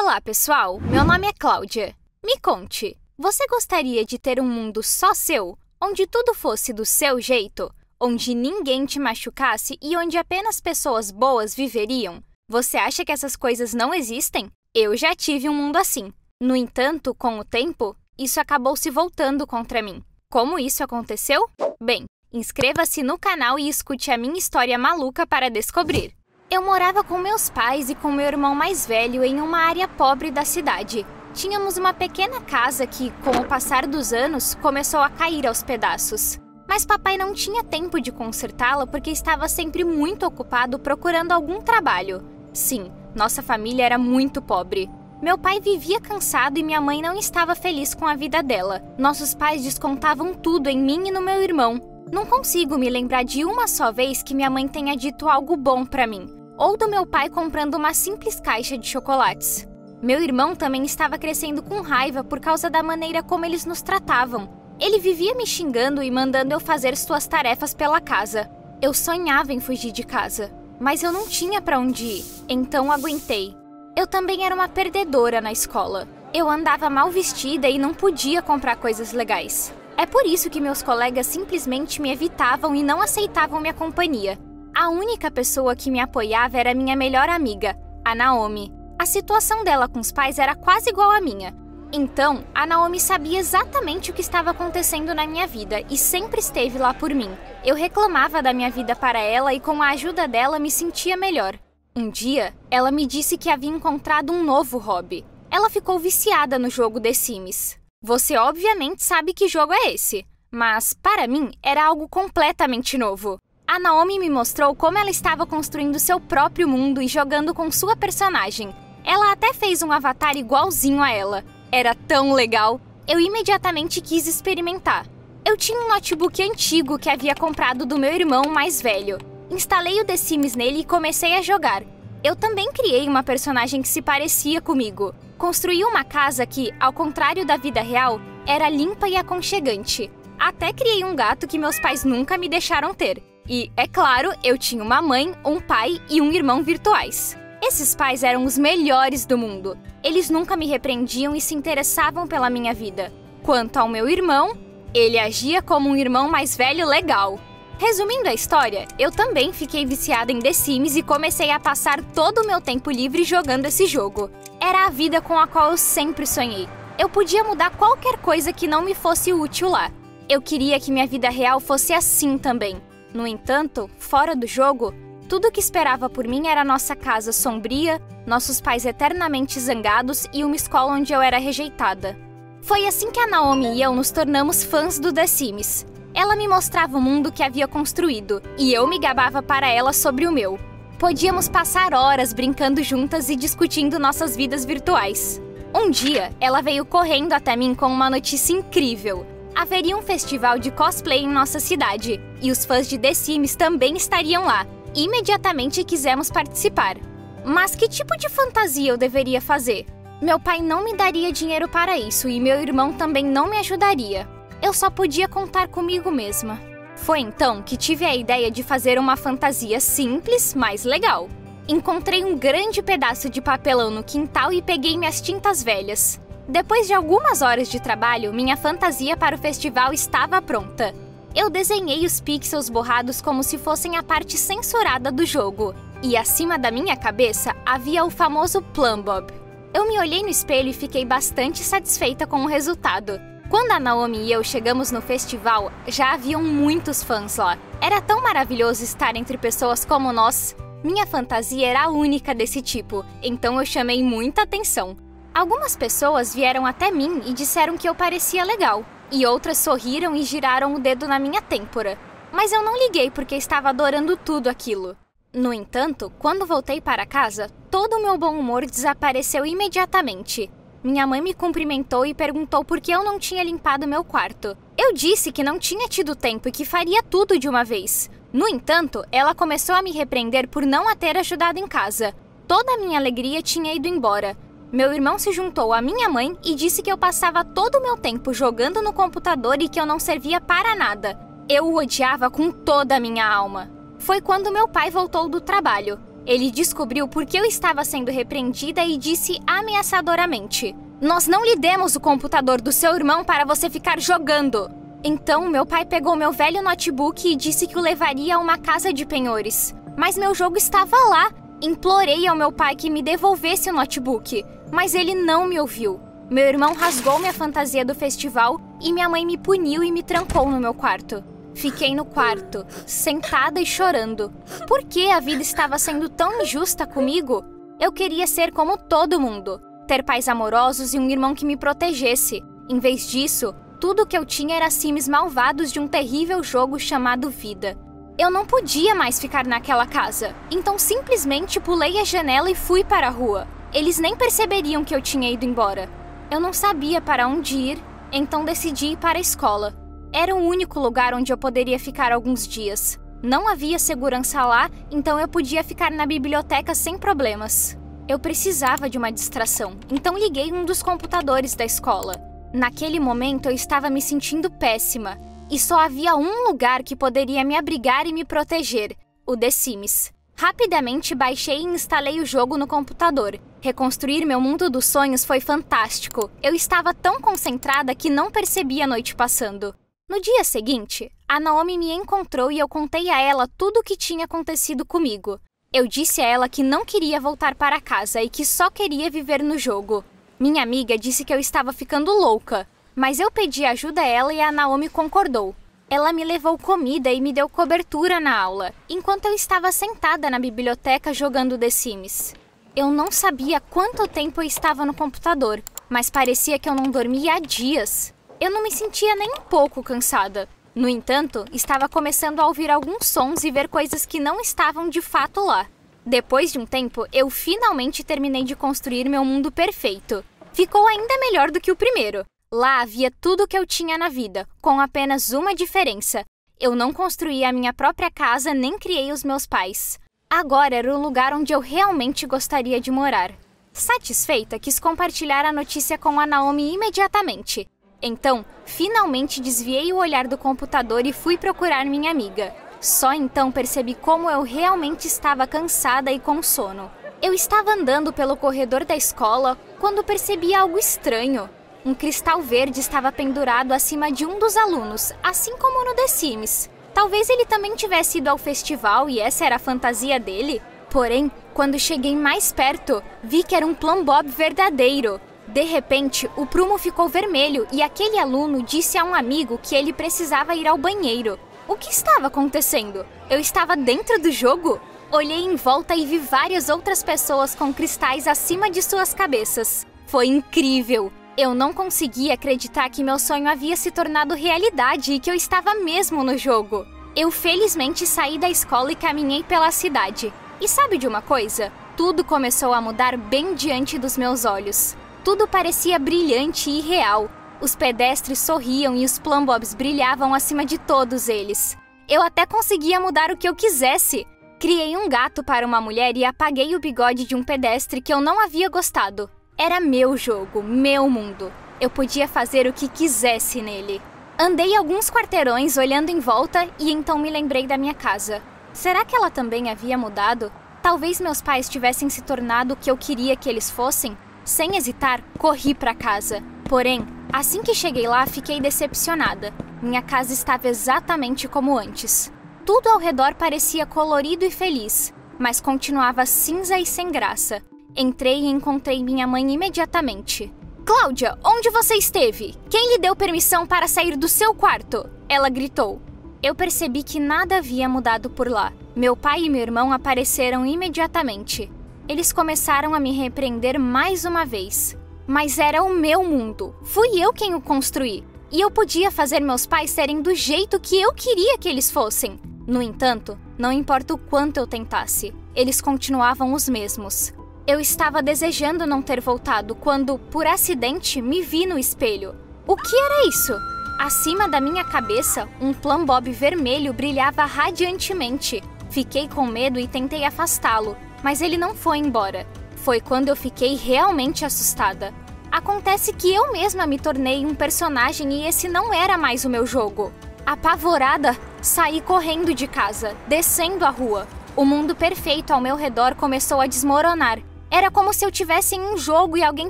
Olá, pessoal! Meu nome é Cláudia. Me conte, você gostaria de ter um mundo só seu, onde tudo fosse do seu jeito, onde ninguém te machucasse e onde apenas pessoas boas viveriam? Você acha que essas coisas não existem? Eu já tive um mundo assim. No entanto, com o tempo, isso acabou se voltando contra mim. Como isso aconteceu? Bem, inscreva-se no canal e escute a minha história maluca para descobrir. Eu morava com meus pais e com meu irmão mais velho em uma área pobre da cidade. Tínhamos uma pequena casa que, com o passar dos anos, começou a cair aos pedaços. Mas papai não tinha tempo de consertá-la porque estava sempre muito ocupado procurando algum trabalho. Sim, nossa família era muito pobre. Meu pai vivia cansado e minha mãe não estava feliz com a vida dela. Nossos pais descontavam tudo em mim e no meu irmão. Não consigo me lembrar de uma só vez que minha mãe tenha dito algo bom pra mim, ou do meu pai comprando uma simples caixa de chocolates. Meu irmão também estava crescendo com raiva por causa da maneira como eles nos tratavam. Ele vivia me xingando e mandando eu fazer suas tarefas pela casa. Eu sonhava em fugir de casa, mas eu não tinha pra onde ir, então aguentei. Eu também era uma perdedora na escola. Eu andava mal vestida e não podia comprar coisas legais. É por isso que meus colegas simplesmente me evitavam e não aceitavam minha companhia. A única pessoa que me apoiava era minha melhor amiga, a Naomi. A situação dela com os pais era quase igual à minha. Então, a Naomi sabia exatamente o que estava acontecendo na minha vida e sempre esteve lá por mim. Eu reclamava da minha vida para ela e com a ajuda dela me sentia melhor. Um dia, ela me disse que havia encontrado um novo hobby. Ela ficou viciada no jogo The Sims. Você obviamente sabe que jogo é esse, mas para mim era algo completamente novo. A Naomi me mostrou como ela estava construindo seu próprio mundo e jogando com sua personagem. Ela até fez um avatar igualzinho a ela. Era tão legal! Eu imediatamente quis experimentar. Eu tinha um notebook antigo que havia comprado do meu irmão mais velho. Instalei o The Sims nele e comecei a jogar. Eu também criei uma personagem que se parecia comigo. Construí uma casa que, ao contrário da vida real, era limpa e aconchegante. Até criei um gato que meus pais nunca me deixaram ter. E, é claro, eu tinha uma mãe, um pai e um irmão virtuais. Esses pais eram os melhores do mundo. Eles nunca me repreendiam e se interessavam pela minha vida. Quanto ao meu irmão, ele agia como um irmão mais velho legal. Resumindo a história, eu também fiquei viciada em The Sims e comecei a passar todo o meu tempo livre jogando esse jogo. Era a vida com a qual eu sempre sonhei. Eu podia mudar qualquer coisa que não me fosse útil lá. Eu queria que minha vida real fosse assim também. No entanto, fora do jogo, tudo que esperava por mim era nossa casa sombria, nossos pais eternamente zangados e uma escola onde eu era rejeitada. Foi assim que a Naomi e eu nos tornamos fãs do The Sims. Ela me mostrava o mundo que havia construído, e eu me gabava para ela sobre o meu. Podíamos passar horas brincando juntas e discutindo nossas vidas virtuais. Um dia, ela veio correndo até mim com uma notícia incrível. Haveria um festival de cosplay em nossa cidade, e os fãs de The Sims também estariam lá. Imediatamente quisemos participar. Mas que tipo de fantasia eu deveria fazer? Meu pai não me daria dinheiro para isso e meu irmão também não me ajudaria. Eu só podia contar comigo mesma. Foi então que tive a ideia de fazer uma fantasia simples, mas legal. Encontrei um grande pedaço de papelão no quintal e peguei minhas tintas velhas. Depois de algumas horas de trabalho, minha fantasia para o festival estava pronta. Eu desenhei os pixels borrados como se fossem a parte censurada do jogo. E acima da minha cabeça havia o famoso Plumbob. Eu me olhei no espelho e fiquei bastante satisfeita com o resultado. Quando a Naomi e eu chegamos no festival, já haviam muitos fãs lá. Era tão maravilhoso estar entre pessoas como nós. Minha fantasia era a única desse tipo, então eu chamei muita atenção. Algumas pessoas vieram até mim e disseram que eu parecia legal, e outras sorriram e giraram o dedo na minha têmpora. Mas eu não liguei porque estava adorando tudo aquilo. No entanto, quando voltei para casa, todo o meu bom humor desapareceu imediatamente. Minha mãe me cumprimentou e perguntou por que eu não tinha limpado meu quarto. Eu disse que não tinha tido tempo e que faria tudo de uma vez. No entanto, ela começou a me repreender por não a ter ajudado em casa. Toda a minha alegria tinha ido embora. Meu irmão se juntou à minha mãe e disse que eu passava todo o meu tempo jogando no computador e que eu não servia para nada. Eu o odiava com toda a minha alma. Foi quando meu pai voltou do trabalho. Ele descobriu por que eu estava sendo repreendida e disse ameaçadoramente: "Nós não lhe demos o computador do seu irmão para você ficar jogando." Então, meu pai pegou meu velho notebook e disse que o levaria a uma casa de penhores. Mas meu jogo estava lá. Implorei ao meu pai que me devolvesse o notebook, mas ele não me ouviu. Meu irmão rasgou minha fantasia do festival e minha mãe me puniu e me trancou no meu quarto. Fiquei no quarto, sentada e chorando. Por que a vida estava sendo tão injusta comigo? Eu queria ser como todo mundo, ter pais amorosos e um irmão que me protegesse. Em vez disso, tudo que eu tinha era sims malvados de um terrível jogo chamado vida. Eu não podia mais ficar naquela casa, então simplesmente pulei a janela e fui para a rua. Eles nem perceberiam que eu tinha ido embora. Eu não sabia para onde ir, então decidi ir para a escola. Era o único lugar onde eu poderia ficar alguns dias. Não havia segurança lá, então eu podia ficar na biblioteca sem problemas. Eu precisava de uma distração, então liguei um dos computadores da escola. Naquele momento eu estava me sentindo péssima, e só havia um lugar que poderia me abrigar e me proteger: o The Sims. Rapidamente baixei e instalei o jogo no computador. Reconstruir meu mundo dos sonhos foi fantástico. Eu estava tão concentrada que não percebi a noite passando. No dia seguinte, a Naomi me encontrou e eu contei a ela tudo o que tinha acontecido comigo. Eu disse a ela que não queria voltar para casa e que só queria viver no jogo. Minha amiga disse que eu estava ficando louca, mas eu pedi ajuda a ela e a Naomi concordou. Ela me levou comida e me deu cobertura na aula, enquanto eu estava sentada na biblioteca jogando The Sims. Eu não sabia quanto tempo eu estava no computador, mas parecia que eu não dormia há dias. Eu não me sentia nem um pouco cansada. No entanto, estava começando a ouvir alguns sons e ver coisas que não estavam de fato lá. Depois de um tempo, eu finalmente terminei de construir meu mundo perfeito. Ficou ainda melhor do que o primeiro. Lá havia tudo o que eu tinha na vida, com apenas uma diferença. Eu não construí a minha própria casa nem criei os meus pais. Agora era o lugar onde eu realmente gostaria de morar. Satisfeita, quis compartilhar a notícia com a Naomi imediatamente. Então, finalmente desviei o olhar do computador e fui procurar minha amiga. Só então percebi como eu realmente estava cansada e com sono. Eu estava andando pelo corredor da escola quando percebi algo estranho. Um cristal verde estava pendurado acima de um dos alunos, assim como no The Sims. Talvez ele também tivesse ido ao festival e essa era a fantasia dele. Porém, quando cheguei mais perto, vi que era um Plumbob verdadeiro. De repente, o prumo ficou vermelho e aquele aluno disse a um amigo que ele precisava ir ao banheiro. O que estava acontecendo? Eu estava dentro do jogo? Olhei em volta e vi várias outras pessoas com cristais acima de suas cabeças. Foi incrível! Eu não conseguia acreditar que meu sonho havia se tornado realidade e que eu estava mesmo no jogo. Eu felizmente saí da escola e caminhei pela cidade. E sabe de uma coisa? Tudo começou a mudar bem diante dos meus olhos. Tudo parecia brilhante e real. Os pedestres sorriam e os Plumbobs brilhavam acima de todos eles. Eu até conseguia mudar o que eu quisesse. Criei um gato para uma mulher e apaguei o bigode de um pedestre que eu não havia gostado. Era meu jogo, meu mundo. Eu podia fazer o que quisesse nele. Andei alguns quarteirões olhando em volta e então me lembrei da minha casa. Será que ela também havia mudado? Talvez meus pais tivessem se tornado o que eu queria que eles fossem? Sem hesitar, corri para casa. Porém, assim que cheguei lá, fiquei decepcionada. Minha casa estava exatamente como antes. Tudo ao redor parecia colorido e feliz, mas continuava cinza e sem graça. Entrei e encontrei minha mãe imediatamente. "Cláudia, onde você esteve? Quem lhe deu permissão para sair do seu quarto?" Ela gritou. Eu percebi que nada havia mudado por lá. Meu pai e meu irmão apareceram imediatamente. Eles começaram a me repreender mais uma vez. Mas era o meu mundo. Fui eu quem o construí. E eu podia fazer meus pais serem do jeito que eu queria que eles fossem. No entanto, não importa o quanto eu tentasse, eles continuavam os mesmos. Eu estava desejando não ter voltado quando, por acidente, me vi no espelho. O que era isso? Acima da minha cabeça, um Plumbob vermelho brilhava radiantemente. Fiquei com medo e tentei afastá-lo, mas ele não foi embora. Foi quando eu fiquei realmente assustada. Acontece que eu mesma me tornei um personagem e esse não era mais o meu jogo. Apavorada, saí correndo de casa, descendo a rua. O mundo perfeito ao meu redor começou a desmoronar. Era como se eu tivesse em um jogo e alguém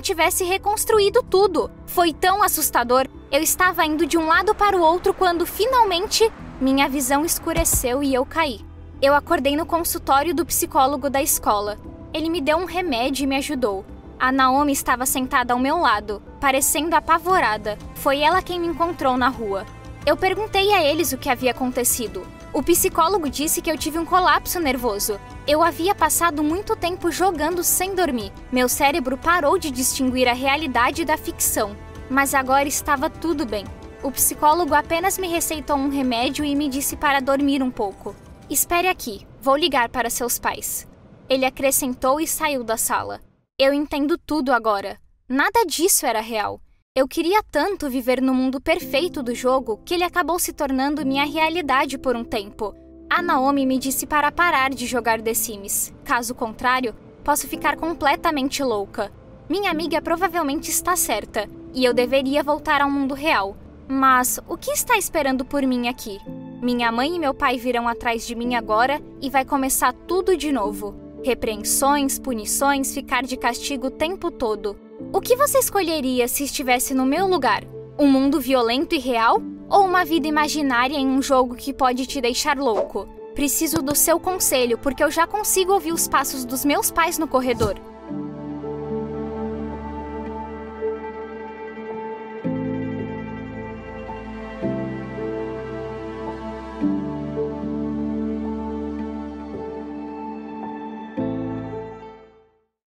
tivesse reconstruído tudo. Foi tão assustador. Eu estava indo de um lado para o outro quando, finalmente, minha visão escureceu e eu caí. Eu acordei no consultório do psicólogo da escola. Ele me deu um remédio e me ajudou. A Naomi estava sentada ao meu lado, parecendo apavorada. Foi ela quem me encontrou na rua. Eu perguntei a eles o que havia acontecido. O psicólogo disse que eu tive um colapso nervoso. Eu havia passado muito tempo jogando sem dormir. Meu cérebro parou de distinguir a realidade da ficção. Mas agora estava tudo bem. O psicólogo apenas me receitou um remédio e me disse para dormir um pouco. Espere aqui, vou ligar para seus pais. Ele acrescentou e saiu da sala. Eu entendo tudo agora. Nada disso era real. Eu queria tanto viver no mundo perfeito do jogo que ele acabou se tornando minha realidade por um tempo. A Naomi me disse para parar de jogar The Sims. Caso contrário, posso ficar completamente louca. Minha amiga provavelmente está certa, e eu deveria voltar ao mundo real. Mas o que está esperando por mim aqui? Minha mãe e meu pai virão atrás de mim agora e vai começar tudo de novo. Repreensões, punições, ficar de castigo o tempo todo. O que você escolheria se estivesse no meu lugar? Um mundo violento e real? Ou uma vida imaginária em um jogo que pode te deixar louco? Preciso do seu conselho, porque eu já consigo ouvir os passos dos meus pais no corredor.